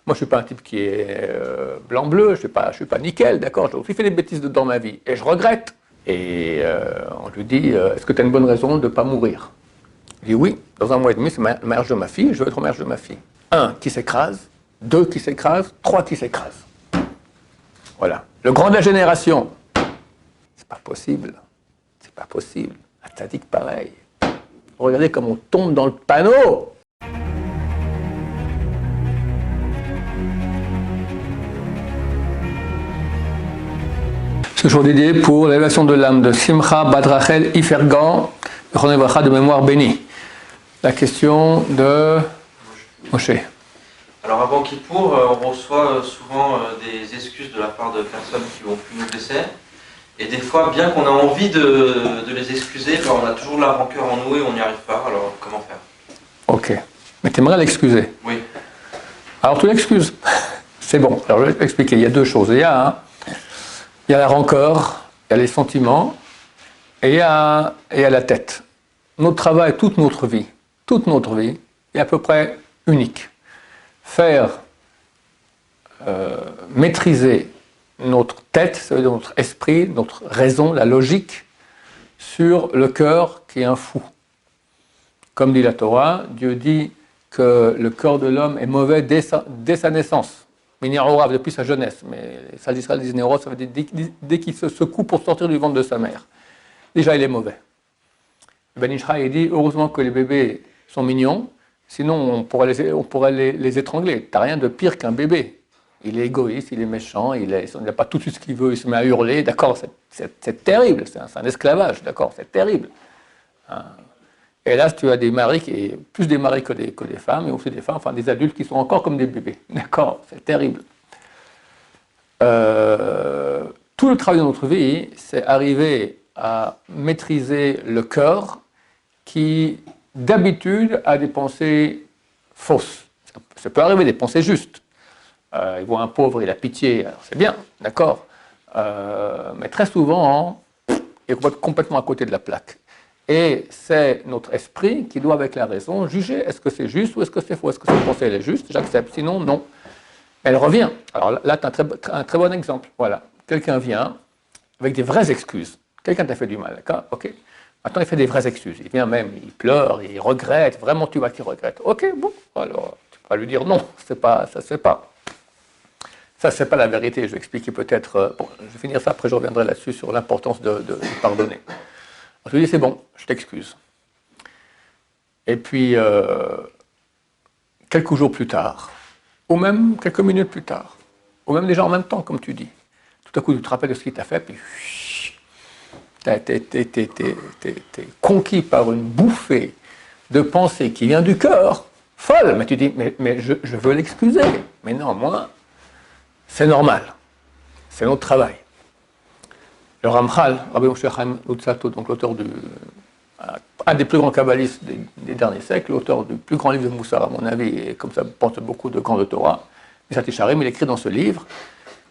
Moi, je ne suis pas un type qui est blanc-bleu, je ne suis pas nickel, d'accord? J'ai aussi fait des bêtises dans ma vie, et je regrette. Et on lui dit, est-ce que tu as une bonne raison de ne pas mourir? Il dit oui, dans 1 mois et demi, c'est le mariage de ma fille, je veux être au mariage de ma fille. 1 qui s'écrase, 2 qui s'écrase, 3 qui s'écrase. Voilà. Le grand de la génération. C'est pas possible. C'est pas possible. Un tzaddik pareil. Regardez comme on tombe dans le panneau. Ce jour dédié pour l'élévation de l'âme de Simcha Bat Rachel Ifergan, de mémoire bénie. La question de Moshe. Alors avant Kippour, on reçoit souvent des excuses de la part de personnes qui ont pu nous blesser. Et des fois, bien qu'on a envie de les excuser, ben on a toujours de la rancœur en nous et on n'y arrive pas. Alors comment faire? Ok. Mais tu aimerais l'excuser? Oui. Alors tu l'excuses. C'est bon. Alors je vais t'expliquer. Il y a 2 choses. Il y a la rancœur, il y a les sentiments, et il y a la tête. Notre travail, toute notre vie est à peu près unique. Faire maîtriser notre tête, ça veut dire notre esprit, notre raison, la logique, sur le cœur qui est un fou. Comme dit la Torah, Dieu dit que le cœur de l'homme est mauvais dès sa naissance. Miniarorav, depuis sa jeunesse, mais les salles d'Israël disent Néro, ça veut dire dès qu'il se secoue pour sortir du ventre de sa mère. Déjà, il est mauvais. Ben Ishraï dit heureusement que les bébés sont mignons, sinon on pourrait les étrangler. T'as rien de pire qu'un bébé. Il est égoïste, il est méchant, il n'a pas tout de suite ce qu'il veut, il se met à hurler, d'accord, c'est terrible, c'est un esclavage, d'accord, c'est terrible. Et là, tu as des maris, plus des maris que des femmes, et aussi des femmes, enfin des adultes qui sont encore comme des bébés. D'accord, c'est terrible. Tout le travail de notre vie, c'est arriver à maîtriser le cœur qui, d'habitude, a des pensées fausses. Ça peut arriver des pensées justes. Il voit un pauvre, il a pitié, alors c'est bien, d'accord. Mais très souvent, il est complètement à côté de la plaque. Et c'est notre esprit qui doit, avec la raison, juger est-ce que c'est juste ou est-ce que c'est faux. Est-ce que cette pensée elle est juste? J'accepte, sinon non. Elle revient. Alors là, tu as un très bon exemple. Voilà. Quelqu'un vient avec des vraies excuses. Quelqu'un t'a fait du mal, d'accord? Ok. Maintenant, il fait des vraies excuses. Il vient même, il pleure, il regrette. Vraiment, tu vois qu'il regrette. Ok, bon. Alors, tu peux lui dire non, ça se fait pas. Ça, c'est pas la vérité. Je vais expliquer peut-être. Bon, je vais finir ça, après je reviendrai là-dessus sur l'importance de pardonner. Je lui dis, c'est bon, je t'excuse. Et puis, quelques jours plus tard, ou même quelques minutes plus tard, ou même déjà en même temps, comme tu dis, tout à coup, tu te rappelles de ce qu'il t'a fait, puis t'es conquis par une bouffée de pensée qui vient du cœur, folle. Mais tu dis, mais je veux l'excuser. Mais non, moi, c'est normal. C'est notre travail. Le Ramchal, Rabbi Moshe Chaim Luzzatto, donc l'auteur un des plus grands kabbalistes des derniers siècles, l'auteur du plus grand livre de Moussar, à mon avis, et comme ça pense beaucoup de grands de Torah, Misat Yesharim, il écrit dans ce livre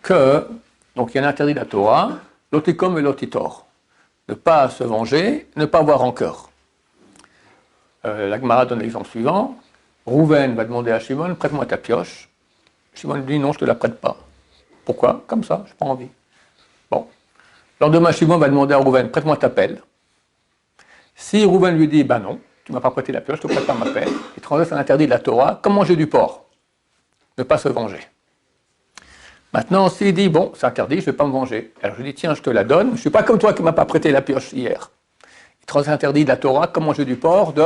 que, donc il y a un interdit de la Torah, l'otikom et l'otitor, ne pas se venger, ne pas avoir rancœur. La Gemara donne l'exemple suivant, Rouven va demander à Shimon, prête-moi ta pioche. Shimon lui dit non, je ne te la prête pas. Pourquoi? Comme ça, je n'ai pas envie. Bon. Le lendemain, Shimon va demander à Rouven, prête-moi ta pelle. Si Rouven lui dit, ben non, tu ne m'as pas prêté la pioche, je ne te prête pas ma pelle, il transgresse un interdit de la Torah, comme manger du porc, ne pas se venger. Maintenant, s'il dit, bon, c'est interdit, je ne vais pas me venger, alors je lui dis, tiens, je te la donne, je ne suis pas comme toi qui ne m'as pas prêté la pioche hier. Il transgresse un interdit de la Torah, comme manger du porc, de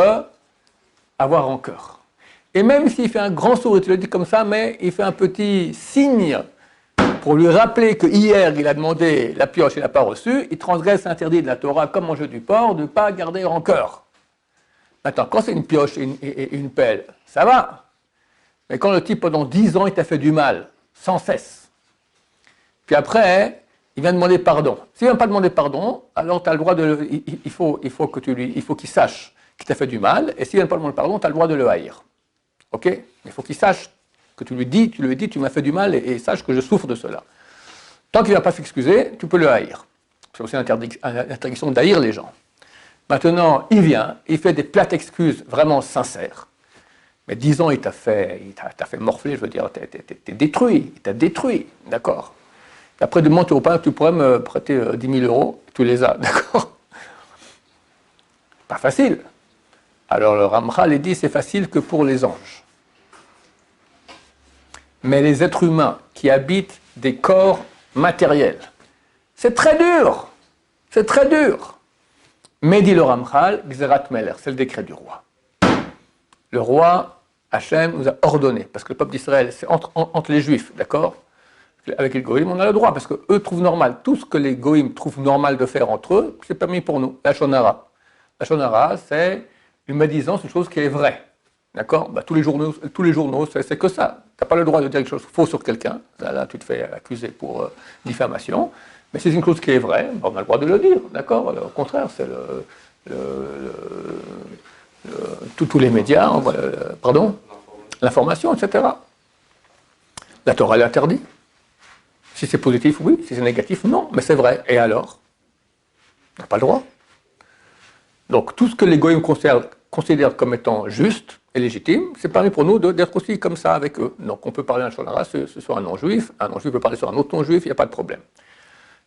avoir rancœur. Et même s'il fait un grand sourire, tu le dis comme ça, mais il fait un petit signe pour lui rappeler que hier il a demandé la pioche et il n'a pas reçu, il transgresse l'interdit de la Torah comme manger du porc, de ne pas garder rancœur. Maintenant, quand c'est une pioche et une pelle, ça va. Mais quand le type pendant 10 ans il t'a fait du mal, sans cesse, puis après, il vient demander pardon. S'il ne vient pas demander pardon, alors tu as le droit de. Il faut qu'il sache qu'il t'a fait du mal, et s'il ne vient pas demander pardon, tu as le droit de le haïr. Ok? Mais il faut qu'il sache que tu lui dis, tu m'as fait du mal et sache que je souffre de cela. Tant qu'il ne va pas s'excuser, tu peux le haïr. C'est aussi une interdiction d'haïr les gens. Maintenant, il vient, il fait des plates excuses vraiment sincères. Mais 10 ans, il t'a fait morfler, je veux dire, t'es détruit, il t'a détruit, d'accord. Après, demain, tu pourrais me prêter 10 000 euros, tu les as, d'accord. Pas facile. Alors le Ramchal, il dit, c'est facile que pour les anges. Mais les êtres humains qui habitent des corps matériels, c'est très dur. C'est très dur. Mais dit le Ramchal, Gzerat Meler, c'est le décret du roi. Le roi, Hachem, nous a ordonné, parce que le peuple d'Israël, c'est entre les Juifs, d'accord? Avec les Goïm, on a le droit, parce qu'eux trouvent normal. Tout ce que les Goïm trouvent normal de faire entre eux, c'est permis pour nous. La Shonara. La Shonara, c'est une médisance, une chose qui est vraie. D'accord? Bah, tous les journaux c'est que ça. Tu n'as pas le droit de dire quelque chose faux sur quelqu'un. Là, tu te fais accuser pour diffamation. Mais c'est une chose qui est vraie, on a le droit de le dire. D'accord? Au contraire, c'est tous les médias, l'information, etc. La Torah l'interdit. Si c'est positif, oui. Si c'est négatif, non. Mais c'est vrai. Et alors? On n'a pas le droit. Donc, tout ce que les Goïm considèrent comme étant juste et légitime, c'est permis pour nous d'être aussi comme ça avec eux. Donc, on peut parler d'un Shonara sur un non-juif peut parler sur un autre non-juif, il n'y a pas de problème.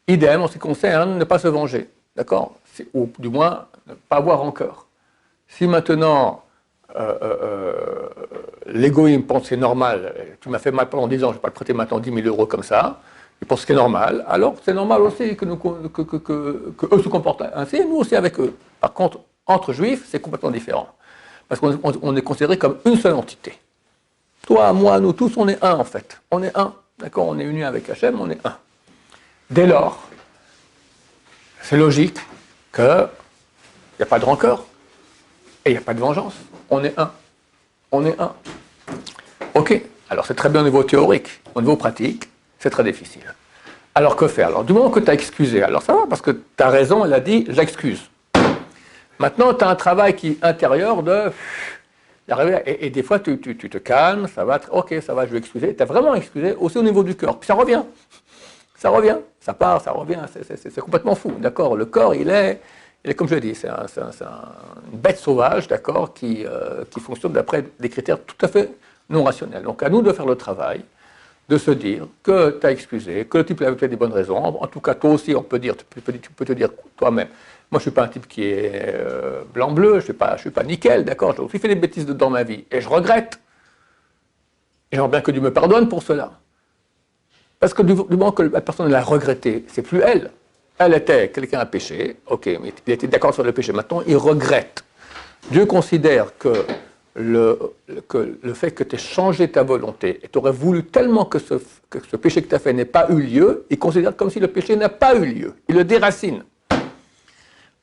Idem, en ce qui concerne, ne pas se venger. D'accord? Ou du moins, ne pas avoir rancœur. Si maintenant, les Goïm pensent que c'est normal, tu m'as fait mal pendant 10 ans, je ne vais pas te prêter maintenant 10 000 euros comme ça, ils pensent que c'est normal, alors c'est normal aussi que eux se comportent ainsi, et nous aussi avec eux. Par contre, entre juifs, c'est complètement différent. Parce qu'on est considéré comme une seule entité. Toi, moi, nous tous, on est un en fait. On est un. D'accord? On est unis avec Hachem, on est un. Dès lors, c'est logique qu'il n'y a pas de rancœur et il n'y a pas de vengeance. On est un. On est un. Ok. Alors c'est très bien au niveau théorique. Au niveau pratique, c'est très difficile. Alors que faire? Alors du moment que tu as excusé, alors ça va, parce que tu as raison, elle a dit j'excuse. Maintenant, tu as un travail intérieur de... Et des fois, tu te calmes, ça va, ok, ça va, je vais excuser. Tu as vraiment excusé aussi au niveau du cœur. Puis ça revient. Ça revient. Ça part, ça revient. C'est complètement fou, d'accord? Le corps, il est comme je dis, c'est une bête sauvage, d'accord, qui fonctionne d'après des critères tout à fait non rationnels. Donc à nous de faire le travail, de se dire que tu as excusé, que le type avait fait des bonnes raisons. En tout cas, toi aussi, tu peux te dire toi-même. Moi, je ne suis pas un type qui est blanc-bleu, je ne suis pas nickel, d'accord? J'ai aussi fait des bêtises dans ma vie, et je regrette. Et j'aimerais bien que Dieu me pardonne pour cela. Parce que du moment que la personne l'a regretté, c'est plus elle. Elle était, quelqu'un a péché, ok, mais il était d'accord sur le péché, maintenant il regrette. Dieu considère que le fait que tu aies changé ta volonté, et tu aurais voulu tellement que ce péché que tu as fait n'ait pas eu lieu, il considère comme si le péché n'a pas eu lieu. Il le déracine.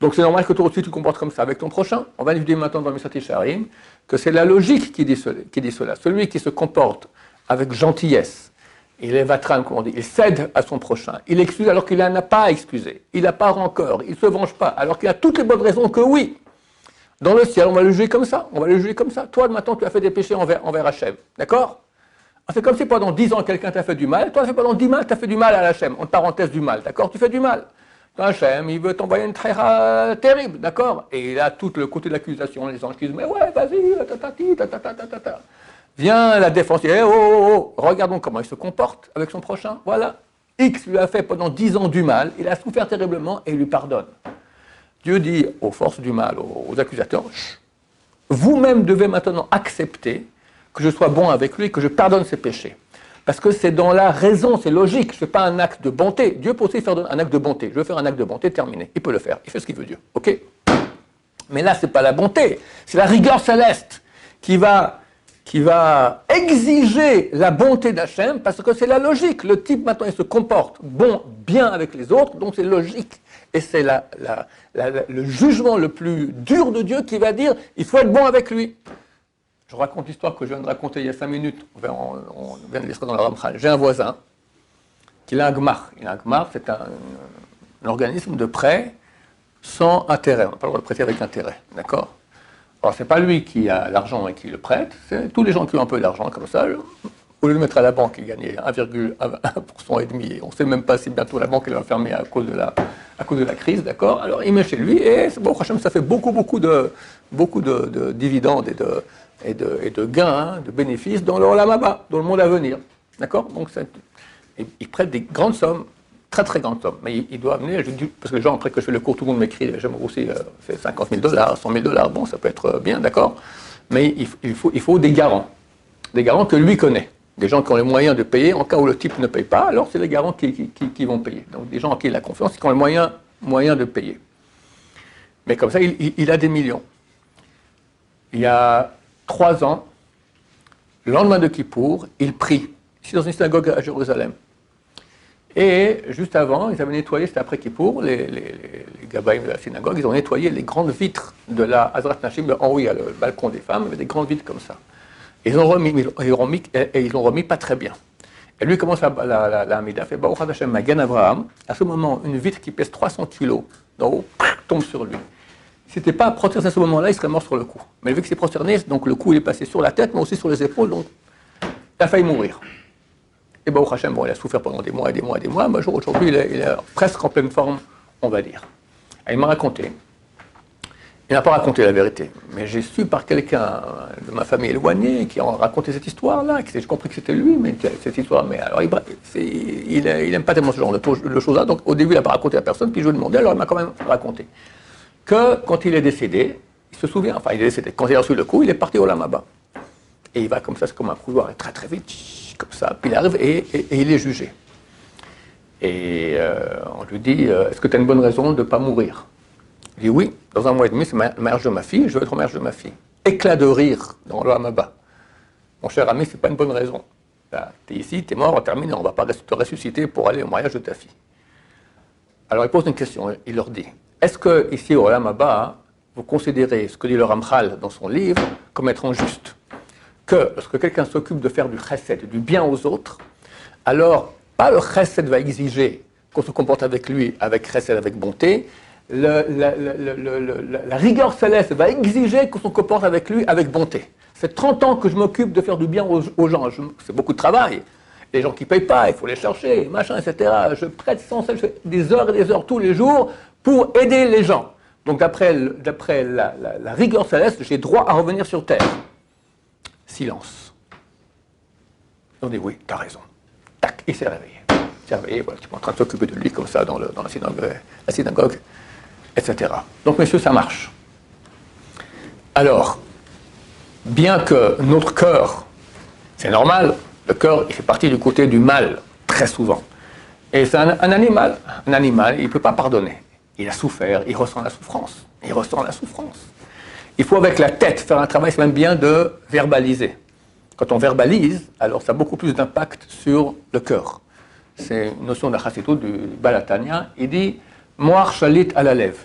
Donc c'est normal que toi aussi tu comportes comme ça avec ton prochain. On va étudier maintenant dans Mesat Yesharim que c'est la logique qui dit cela. Celui qui se comporte avec gentillesse, il est vatran, comme on dit, il cède à son prochain, il excuse alors qu'il n'en a pas à excuser, il n'a pas rancœur, il ne se venge pas, alors qu'il a toutes les bonnes raisons que oui. Dans le ciel, on va le juger comme ça, Toi, maintenant, tu as fait des péchés envers Hachem, d'accord? C'est comme si pendant 10 ans, quelqu'un t'a fait du mal, toi, pendant 10 ans, tu as fait du mal à Hachem, en parenthèse du mal, d'accord? Tu fais du mal. Hachem, il veut t'envoyer une traîra terrible, d'accord? Et il a tout le côté de l'accusation, les anges qui disent, mais ouais, vas-y, ta. Vient la défense, et regardons comment il se comporte avec son prochain, voilà. X lui a fait pendant 10 ans du mal, il a souffert terriblement et il lui pardonne. Dieu dit aux forces du mal, aux accusateurs, vous-même devez maintenant accepter que je sois bon avec lui, que je pardonne ses péchés. Parce que c'est dans la raison, c'est logique, je ne fais pas un acte de bonté. Dieu peut aussi faire un acte de bonté. Je veux faire un acte de bonté, terminé. Il peut le faire, il fait ce qu'il veut Dieu. Ok? Mais là, ce n'est pas la bonté, c'est la rigueur céleste qui va exiger la bonté d'Hachem, parce que c'est la logique. Le type, maintenant, il se comporte bien avec les autres, donc c'est logique. Et c'est le jugement le plus dur de Dieu qui va dire, il faut être bon avec lui. Je raconte l'histoire que je viens de raconter il y a 5 minutes, on vient de l'histoire dans le Ramchal. J'ai un voisin qui a un gmar. Un gmar, c'est un organisme de prêt sans intérêt. On n'a pas le droit de prêter avec intérêt, d'accord? Alors, ce n'est pas lui qui a l'argent et qui le prête, c'est tous les gens qui ont un peu d'argent comme ça. Au lieu de mettre à la banque et gagner 1,1% et demi, on ne sait même pas si bientôt la banque elle va fermer à cause de la crise, d'accord? Alors, il met chez lui et, bon, franchement, ça fait beaucoup de dividendes et de gains, de bénéfices dans le Olam Haba, dans le monde à venir. D'accord? Donc, il prête des grandes sommes, très très grandes sommes. Mais il doit amener, parce que les gens, après que je fais le cours, tout le monde m'écrit, j'aimerais aussi faire 50 000 $, 100 000 $, bon, ça peut être bien, d'accord? Mais il faut des garants que lui connaît. Des gens qui ont les moyens de payer, en cas où le type ne paye pas, alors c'est les garants qui vont payer. Donc des gens en qui il a confiance, qui ont les moyens de payer. Mais comme ça, il a des millions. Il y a 3 ans, le lendemain de Kippour, il prie, ici dans une synagogue à Jérusalem. Et juste avant, ils avaient nettoyé, c'était après Kippour, les gabaïm de la synagogue, ils ont nettoyé les grandes vitres de la Hazrat Nashim, en haut il y a le balcon des femmes, il y avait des grandes vitres comme ça. Ils ont remis pas très bien. Et lui commence la Hamida, fait Baruch Hashem Magen Avraham. À ce moment, une vitre qui pèse 300 kilos d'en haut tombe sur lui. Si n'était pas prosterné à ce moment-là, il serait mort sur le cou. Mais vu que c'est prosterné, donc le coup il est passé sur la tête, mais aussi sur les épaules, donc il a failli mourir. Et Baruch Hashem, bon, il a souffert pendant des mois et des mois et des mois, mais aujourd'hui il est presque en pleine forme, on va dire. Et il m'a raconté. Il n'a pas raconté la vérité, mais j'ai su par quelqu'un de ma famille éloignée qui a raconté cette histoire-là, j'ai compris que c'était lui, mais cette histoire, mais alors il n'aime pas tellement ce genre de choses-là, donc au début il n'a pas raconté à personne, puis je lui ai demandé, alors il m'a quand même raconté que quand il est décédé, il se souvient, enfin il est décédé, quand il a reçu le coup, il est parti au Olam Haba. Et il va comme ça, c'est comme un couloir, très très vite, comme ça, puis il arrive et il est jugé. Et on lui dit, est-ce que tu as une bonne raison de ne pas mourir? Il dit oui, dans 1 mois et demi, c'est le mariage de ma fille, je veux être au mariage de ma fille. Éclat de rire dans le Hamaba. Mon cher ami, c'est pas une bonne raison. Tu es ici, tu es mort, terminé, on ne va pas te ressusciter pour aller au mariage de ta fille. Alors il pose une question, il leur dit, est-ce que ici au Hamaba, vous considérez ce que dit le Ramchal dans son livre comme être injuste? Que lorsque quelqu'un s'occupe de faire du chesed, du bien aux autres, alors pas le chesed va exiger qu'on se comporte avec lui avec chesed, avec bonté, la rigueur céleste va exiger qu'on se comporte avec lui avec bonté. C'est 30 ans que je m'occupe de faire du bien aux gens. C'est beaucoup de travail. Les gens qui ne payent pas, il faut les chercher, machin, etc. Je prête sans cesse, je fais des heures et des heures tous les jours pour aider les gens. Donc d'après la rigueur céleste, j'ai droit à revenir sur terre. Silence. On dit oui, t'as raison. Tac, il s'est réveillé. Il s'est réveillé, voilà, tu es en train de s'occuper de lui comme ça dans la synagogue, etc. Donc, messieurs, ça marche. Alors, bien que notre cœur, c'est normal, le cœur, il fait partie du côté du mal, très souvent. Et c'est un animal. Un animal, il ne peut pas pardonner. Il a souffert, il ressent la souffrance. Il faut avec la tête faire un travail, c'est même bien de verbaliser. Quand on verbalise, alors ça a beaucoup plus d'impact sur le cœur. C'est une notion de la Chassidut, du Balatania. Il dit Moar shalit à la lèvre.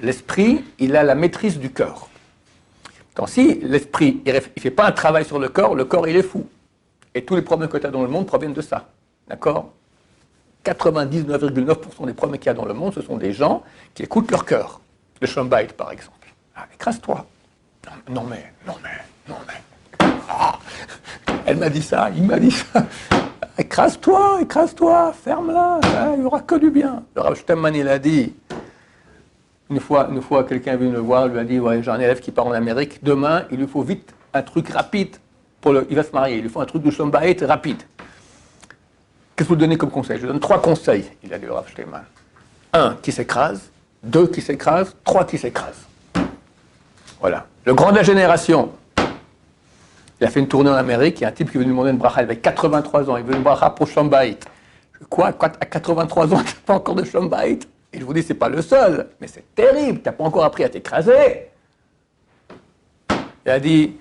L'esprit, il a la maîtrise du cœur. Donc si l'esprit, il ne fait pas un travail sur le corps, il est fou. Et tous les problèmes que tu as dans le monde proviennent de ça. D'accord? 99,9% des problèmes qu'il y a dans le monde, ce sont des gens qui écoutent leur cœur. Le Shalom Bayit, par exemple. Ah, écrase-toi. Non mais. Ah, elle m'a dit ça, il m'a dit ça. Écrase-toi, ferme-la, il n'y aura que du bien. Le Rav Stemman, il a dit, une fois quelqu'un est venu le voir, il lui a dit, ouais, j'ai un élève qui part en Amérique, demain, il lui faut vite un truc rapide, il va se marier, il lui faut un truc de Shalom Bayit rapide. Qu'est-ce que vous donnez comme conseil? Je donne 3 conseils, il a dit le Rav Stemman. 1 qui s'écrase, 2 qui s'écrase, 3 qui s'écrase. Voilà. Le grand de la génération, il a fait une tournée en Amérique, il y a un type qui est venu demander une bracha, il avait 83 ans, il veut une bracha pour Shalom Bayit. Quoi, à 83 ans, tu n'as pas encore de Shalom Bayit? Et je vous dis, c'est pas le seul, mais c'est terrible, tu n'as pas encore appris à t'écraser. Il a dit,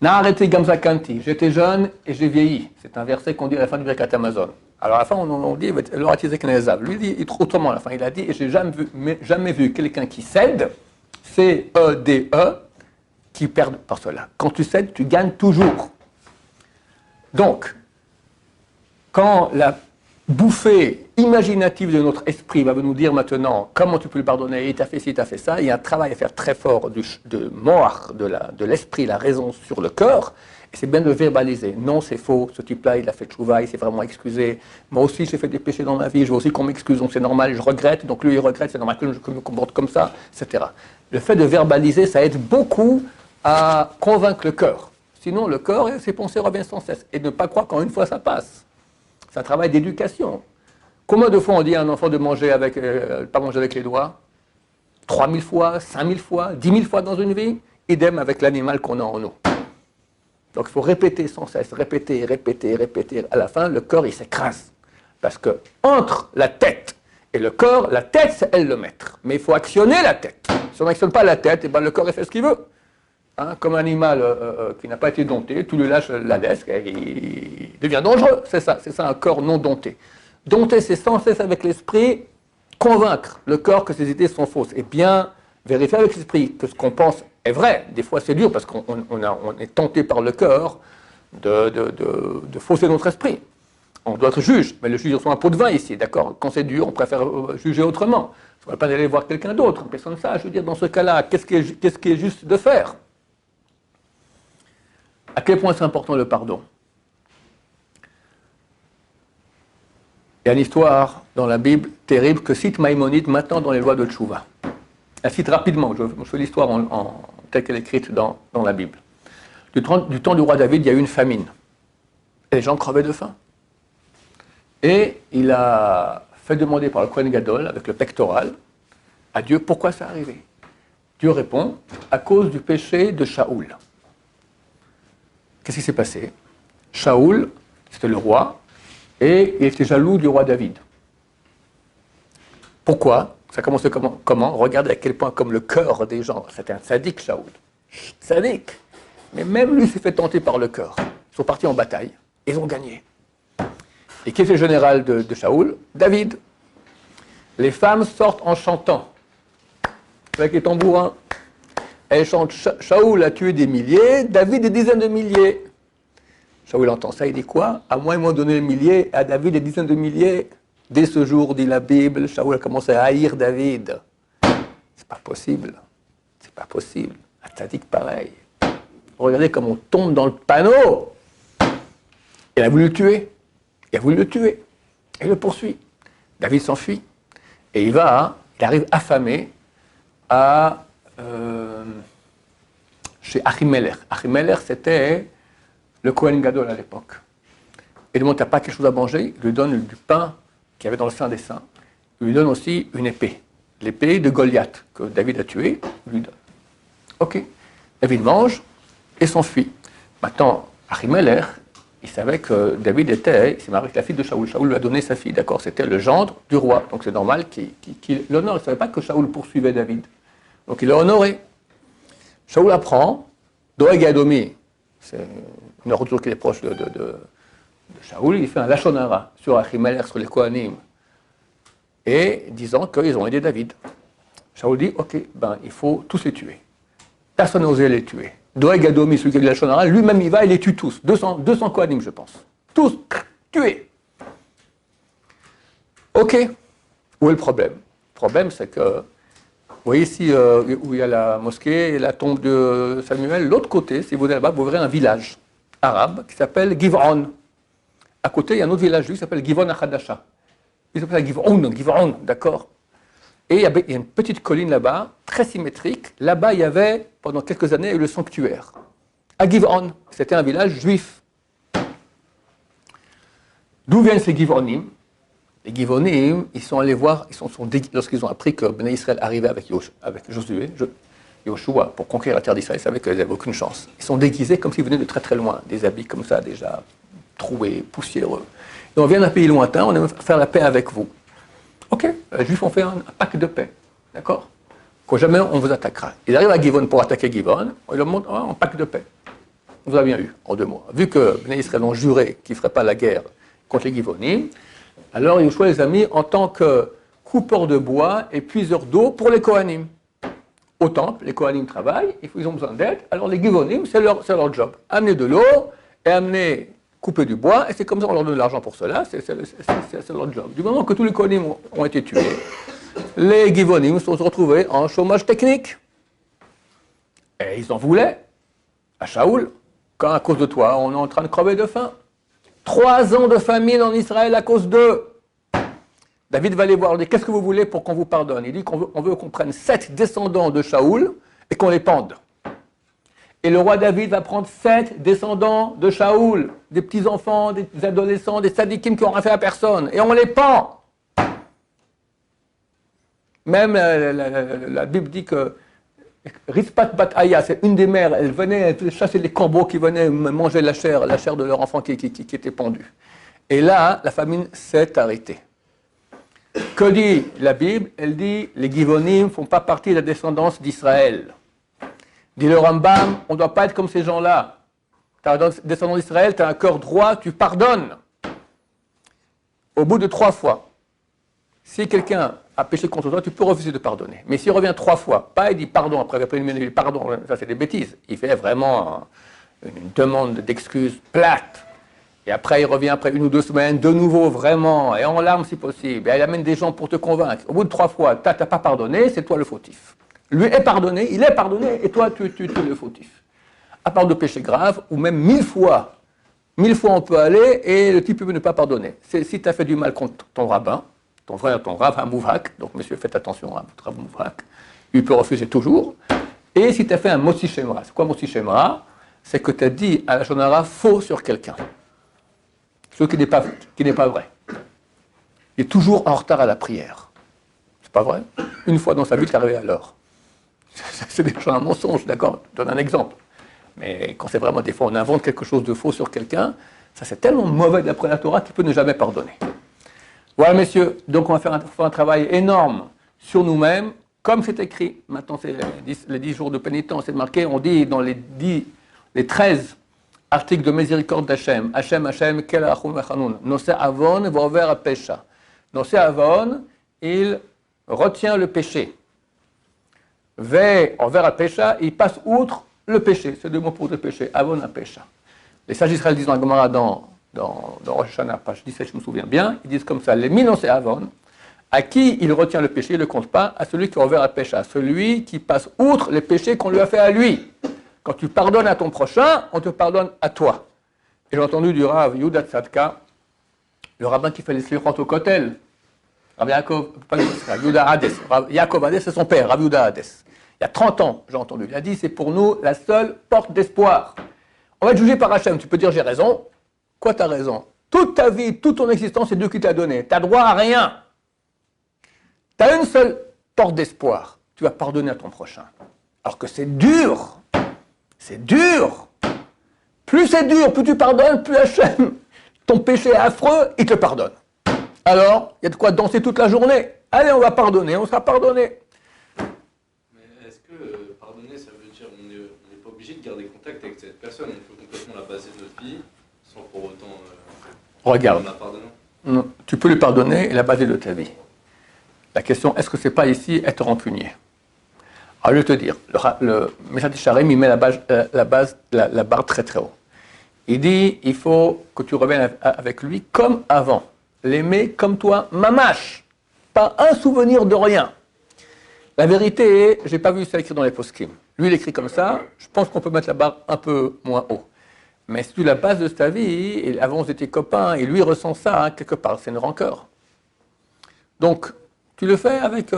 Na'areti gamzakanti, j'étais jeune et j'ai vieilli. C'est un verset qu'on dit à la fin du Birkat Amazon. Alors à la fin, on dit, l'oratizek nezav. Lui dit, il trouve autrement à la fin, il a dit, et j'ai jamais vu quelqu'un qui cède, C-E-D-E, qui perdent par cela. Quand tu cèdes, tu gagnes toujours. Donc, quand la bouffée imaginative de notre esprit va nous dire maintenant comment tu peux lui pardonner, il t'a fait ci, il t'a fait ça, il y a un travail à faire très fort de moar, de l'esprit, la raison sur le cœur, et c'est bien de verbaliser. Non, c'est faux, ce type-là, il a fait tchouva, il s'est vraiment excusé. Moi aussi, j'ai fait des péchés dans ma vie, je veux aussi qu'on m'excuse, donc c'est normal, je regrette, donc lui, il regrette, c'est normal que je me comporte comme ça, etc. Le fait de verbaliser, ça aide beaucoup à convaincre le cœur. Sinon, le cœur et ses pensées reviennent sans cesse. Et ne pas croire qu'en une fois, ça passe. C'est un travail d'éducation. Combien de fois on dit à un enfant de manger avec, pas manger avec les doigts? 3000 fois, 5000 fois, 10 000 fois dans une vie. Idem avec l'animal qu'on a en nous. Donc il faut répéter sans cesse, répéter, répéter, répéter. À la fin, le cœur, il s'écrase. Parce que entre la tête et le corps, la tête, c'est elle le maître. Mais il faut actionner la tête. Si on n'actionne pas la tête, et ben le corps, il fait ce qu'il veut. Hein, comme un animal qui n'a pas été dompté, tu lui lâches la laisse, il devient dangereux. C'est ça un corps non dompté. Dompter, c'est sans cesse avec l'esprit convaincre le corps que ses idées sont fausses. Et bien vérifier avec l'esprit que ce qu'on pense est vrai. Des fois, c'est dur parce qu'on est tenté par le cœur de fausser notre esprit. On doit être juge, mais le juge sur un pot de vin ici, d'accord? Quand c'est dur, on préfère juger autrement. On ne va pas aller voir quelqu'un d'autre, personne sage. Je veux dire, dans ce cas-là, qu'est-ce qui est juste de faire? À quel point c'est important le pardon? Il y a une histoire dans la Bible terrible que cite Maïmonide maintenant dans les lois de Tchouva. Elle cite rapidement, je fais l'histoire telle qu'elle est écrite dans la Bible. Du temps du roi David, il y a eu une famine. Et les gens crevaient de faim. Et il a fait demander par le Kohen Gadol, avec le pectoral, à Dieu pourquoi ça arrivé. Dieu répond, à cause du péché de Shaoul. Qu'est-ce qui s'est passé? Shaoul, c'était le roi, et il était jaloux du roi David. Pourquoi? Ça commence comment? Regardez à quel point, comme le cœur des gens, c'était un sadique, Shaoul. Sadique. Mais même lui s'est fait tenter par le cœur. Ils sont partis en bataille, et ils ont gagné. Et qui est le général de Shaoul? David. Les femmes sortent en chantant, avec les tambourins. Elles chantent, Shaoul a tué des milliers, David des dizaines de milliers. Shaoul entend ça, il dit quoi? À moi, ils m'ont donné des milliers, à David des dizaines de milliers. Dès ce jour, dit la Bible, Shaoul a commencé à haïr David. C'est pas possible. C'est pas possible. Un tzaddik pareil. Regardez comme on tombe dans le panneau. Il a voulu le tuer. Il a voulu le tuer. Et il le poursuit. David s'enfuit. Et il arrive affamé chez Achimelech. Achimelech, c'était le Kohen Gadol à l'époque. Il lui demande, t'as pas quelque chose à manger? Il lui donne du pain qu'il y avait dans le Saint des Saints. Il lui donne aussi une épée. L'épée de Goliath, que David a tuée. Il lui donne. Ok. David mange et s'enfuit. Maintenant, Achimelech, il savait que David il s'est marié avec la fille de Shaoul. Shaoul lui a donné sa fille, d'accord? C'était le gendre du roi. Donc c'est normal qu'il l'honore. Il ne savait pas que Shaoul poursuivait David. Donc il l'a honoré. Shaoul apprend, Doeg Adomi, c'est une ordre qui est proche de Shaoul, il fait un lachon hara sur Achimelech, sur les Kohanim, et disant qu'ils ont aidé David. Shaoul dit, ok, il faut tous les tuer. Personne n'a osé les tuer. Doeg Adomi, celui qui a dit lachon hara, lui-même il va, il les tue tous. 200 Kohanim, je pense. Tous tués. Ok. Où est le problème? Le problème, c'est que vous voyez ici où il y a la mosquée et la tombe de Samuel, l'autre côté, si vous allez là-bas, vous verrez un village arabe qui s'appelle Giv'on. À côté, il y a un autre village qui s'appelle Givon Achadasha. Il s'appelle Giv'on, d'accord? Et il y a une petite colline là-bas, très symétrique. Là-bas, il y avait, pendant quelques années, le sanctuaire. À Giv'on, c'était un village juif. D'où viennent ces Giv'onim? Les Givonim, ils sont allés voir, lorsqu'ils ont appris que Bnei Israël arrivait avec Josué, Yoshua, pour conquérir la terre d'Israël, ils savaient qu'ils n'avaient aucune chance. Ils sont déguisés comme s'ils venaient de très très loin, des habits comme ça, déjà troués, poussiéreux. Et on vient d'un pays lointain, on aime faire la paix avec vous. Ok, les Juifs ont fait un pacte de paix, d'accord? Quand jamais on vous attaquera. Ils arrivent à Givon pour attaquer Givon, on leur montre un pacte de paix. On vous a bien eu, en 2 mois. Vu que Bnei Israël ont juré qu'ils ne feraient pas la guerre contre les Givonim, alors Yoshua les a mis en tant que coupeur de bois et puiseur d'eau pour les Kohanim. Au temple, les Kohanim travaillent, ils ont besoin d'aide, alors les Givonim, c'est leur job. Amener de l'eau et couper du bois, et c'est comme ça qu'on leur donne de l'argent pour cela, c'est leur job. Du moment que tous les Kohanim ont été tués, les Givonim se sont retrouvés en chômage technique. Et ils en voulaient à Shaoul, quand à cause de toi, on est en train de crever de faim. 3 ans de famine en Israël à cause d'eux. David va aller voir, il dit, qu'est-ce que vous voulez pour qu'on vous pardonne? Il dit qu'on veut qu'on prenne 7 descendants de Shaoul et qu'on les pende. Et le roi David va prendre 7 descendants de Shaoul, des petits-enfants, des adolescents, des sadikim qui n'ont rien fait à personne. Et on les pend. Même la Bible dit que Rispat Bat Aya, c'est une des mères, elle venait chasser les corbeaux qui venaient manger la chair de leur enfant qui était pendu. Et là, la famine s'est arrêtée. Que dit la Bible? Elle dit les Givonim ne font pas partie de la descendance d'Israël. Dit le Rambam, on ne doit pas être comme ces gens-là. Tu as un descendant d'Israël, tu as un cœur droit, tu pardonnes. Au bout de 3 fois, si quelqu'un a péché contre toi, tu peux refuser de pardonner. Mais s'il revient 3 fois, pas il dit pardon, après il dit pardon, ça c'est des bêtises. Il fait vraiment une demande d'excuses plate. Et après, il revient après 1 ou 2 semaines, de nouveau, vraiment, et en larmes si possible. Et il amène des gens pour te convaincre. Au bout de 3 fois, tu n'as pas pardonné, c'est toi le fautif. Lui est pardonné, il est pardonné, et toi, tu es le fautif. À part de péché grave, ou même 1000 fois. 1000 fois on peut aller, et le type peut ne pas pardonner. Si tu as fait du mal contre ton rabbin, ton frère, ton rav, un mouvrak, donc monsieur, faites attention à votre rav mouvrak, il peut refuser toujours. Et si tu as fait un motzi shemra, c'est quoi motzi shemra? C'est que tu as dit à la shonara faux sur quelqu'un. Ce qui n'est pas vrai. Il est toujours en retard à la prière. C'est pas vrai? Une fois dans sa vie, c'est arrivé à l'heure. C'est déjà un mensonge, d'accord? Je donne un exemple. Mais quand c'est vraiment des fois, on invente quelque chose de faux sur quelqu'un, ça c'est tellement mauvais d'après la Torah qu'il peut ne jamais pardonner. Voilà, messieurs, donc on va faire un travail énorme sur nous-mêmes, comme c'est écrit. Maintenant, c'est les 10 jours de pénitence, c'est marqué, on dit dans les 13 article de miséricorde d'Hachem. Hachem, quel achum echanoun. Nosé avon, vover à pécha. Nosé avon, il retient le péché. Ve, envers à pécha, il passe outre le péché. C'est 2 mots pour le péché. Avon à pécha. Les sages d'Israël disent dans la Gemara, dans Rosh Hashanah, page 17, je me souviens bien, ils disent comme ça, les minosé avon, à qui il retient le péché, il ne le compte pas, à celui qui est envers à pécha, celui qui passe outre les péchés qu'on lui a fait à lui. Quand tu pardonnes à ton prochain, on te pardonne à toi. Et j'ai entendu du Rav Yehuda Tzadka, le rabbin qui fait les slichot au Kotel, Rav Yaakov, pas Yehuda Hades, Rav Yaakov Hades, c'est son père, Rav Yehuda Hades. Il y a 30 ans, j'ai entendu. Il a dit, c'est pour nous la seule porte d'espoir. On va être jugé par Hachem. Tu peux dire, j'ai raison. Quoi, tu as raison? Toute ta vie, toute ton existence, c'est Dieu qui t'a donné. Tu n'as droit à rien. Tu as une seule porte d'espoir. Tu vas pardonner à ton prochain. Alors que c'est dur. C'est dur. Plus c'est dur, plus tu pardonnes, plus Hachem, ton péché est affreux, il te pardonne. Alors, il y a de quoi danser toute la journée. Allez, on va pardonner, on sera pardonné. Mais est-ce que pardonner, ça veut dire qu'on n'est pas obligé de garder contact avec cette personne? On peut complètement la baser de notre vie sans pour autant Regarde. la pardonner. Non, tu peux lui pardonner et la baser de ta vie. La question, est-ce que c'est pas ici être rancunier? Alors, je vais te dire, le Message Sharim, il met la barre très très haut. Il dit, il faut que tu reviennes avec lui comme avant. L'aimer comme toi, mamache. Pas un souvenir de rien. La vérité est, j'ai pas vu ça écrit dans les poskim. Lui, il écrit comme ça, je pense qu'on peut mettre la barre un peu moins haut. Mais si tu la base de ta vie, et avant vous étiez copains, et lui ressent ça, hein, quelque part, c'est une rancœur. Donc, tu le fais avec...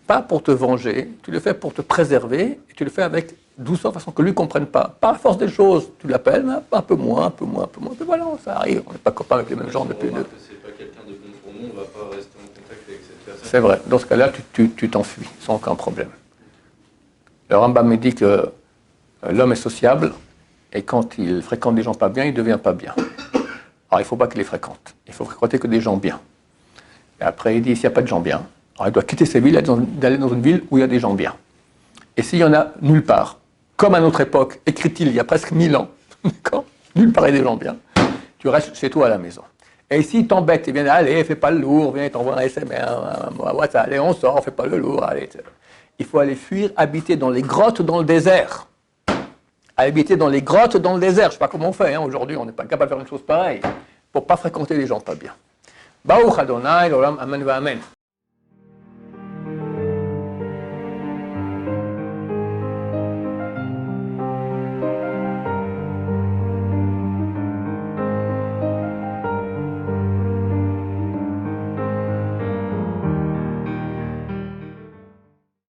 pas pour te venger, tu le fais pour te préserver, et tu le fais avec douceur, de façon que lui ne comprenne pas. Par la force des choses, tu l'appelles, mais un peu moins, puis voilà, ça arrive, on n'est pas copains avec les mêmes gens depuis deux. C'est pas quelqu'un de bon pour nous, on ne va pas rester en contact avec cette personne. C'est vrai, dans ce cas-là, tu t'enfuis, sans aucun problème. Le Rambam me dit que l'homme est sociable, et quand il fréquente des gens pas bien, il ne devient pas bien. Alors il ne faut pas qu'il les fréquente, il faut fréquenter que des gens bien. Et après, il dit, s'il n'y a pas de gens bien, alors il doit quitter sa ville, d'aller dans une ville où il y a des gens bien. Et s'il n'y en a nulle part, comme à notre époque, écrit-il il y a presque 1000 ans, d'accord, nulle part il y a des gens bien, tu restes chez toi à la maison. Et s'il t'embête, il vient, allez, fais pas le lourd, viens, il t'envoie un SMS, un WhatsApp, allez, on sort, fais pas le lourd, allez. Il faut aller fuir, habiter dans les grottes, dans le désert. Habiter dans les grottes, dans le désert. Je ne sais pas comment on fait, hein. Aujourd'hui, on n'est pas capable de faire une chose pareille, pour ne pas fréquenter les gens pas bien. Baruch Adonai, l'olam, amen va amen.